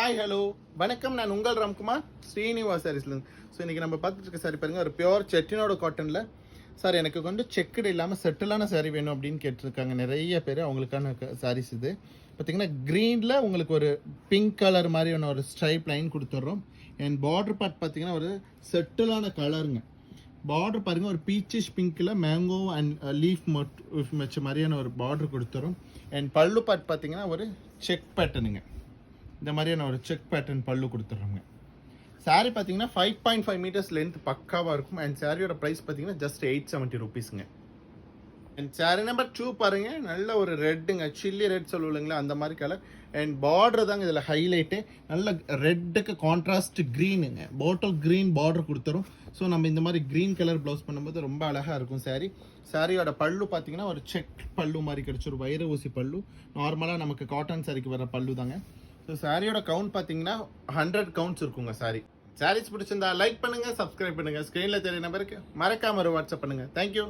Hi hello வணக்கம். நான் உங்கள் ராம்குமார் ஸ்ரீனிவாஸ் சாரீஸ்லேருந்து. ஸோ இன்றைக்கி நம்ம பார்த்துட்டு இருக்க சாரி பாருங்கள், ஒரு பியோர் செட்டினோட காட்டனில். சார் எனக்கு கொஞ்சம் செக்குடு இல்லாமல் செட்டிலான சாரீ வேணும் அப்படின்னு கேட்டிருக்காங்க நிறைய பேர். அவங்களுக்கான சாரீஸ் இது பார்த்திங்கன்னா க்ரீனில் உங்களுக்கு ஒரு பிங்க் கலர் மாதிரியான ஒரு ஸ்ட்ரைப் லைன் கொடுத்துட்றோம். அண்ட் பார்டர் பார்ட் பார்த்திங்கன்னா ஒரு செட்டிலான கலருங்க. பார்டர் பாருங்கள், ஒரு பீச்சிஷ் பிங்க்கில் மேங்கோ அண்ட் லீஃப் வச்ச மாதிரியான ஒரு பார்டர் கொடுத்துறோம். அண்ட் பல்லு பார்ட் பார்த்திங்கன்னா ஒரு செக் பேட்டர்னுங்க. இந்த மாதிரியான ஒரு செக் பேட்டர்ன் பல்லு கொடுத்துட்றோங்க. சாரீ பார்த்தீங்கன்னா 5.5 மீட்டர்ஸ் லென்த் பக்காவாக இருக்கும். அண்ட் சாரியோட ப்ரைஸ் பார்த்தீங்கன்னா ஜஸ்ட் 870 ருபீஸுங்க. அண்ட் சாரீ நம்பர் 2 பாருங்கள், நல்ல ஒரு ரெட்டுங்க, சில்லி ரெட் சொல்லுவீங்களா அந்த மாதிரி கலர். அண்ட் பார்டர் தாங்க இதில் ஹைலைட்டு. நல்ல ரெட்டுக்கு கான்ட்ராஸ்ட் க்ரீனுங்க, பாட்டில் க்ரீன் பார்டர் கொடுத்துரும். ஸோ நம்ம இந்த மாதிரி க்ரீன் கலர் ப்ளவுஸ் பண்ணும்போது ரொம்ப அழகாக இருக்கும் சாரீ. சாரியோட பல்லு பார்த்தீங்கன்னா ஒரு செக் பல்லு மாதிரி கிடச்சி, ஒரு வைர ஊசி பல்லு. நார்மலாக நமக்கு காட்டன் சாரிக்கு வர பல்லு தாங்க. ஸோ சாரியோட கவுண்ட் பார்த்தீங்கன்னா 100 கவுண்ட்ஸ் இருக்குங்க சாரி. சாரீஸ் பிடிச்சிருந்தா லைக் பண்ணுங்கள், சப்ஸ்கிரைப் பண்ணுங்கள். ஸ்க்ரீனில் தெரிய நம்பருக்கு மறக்காம ஒரு வாட்ஸ்அப் பண்ணுங்கள். தேங்க்யூ.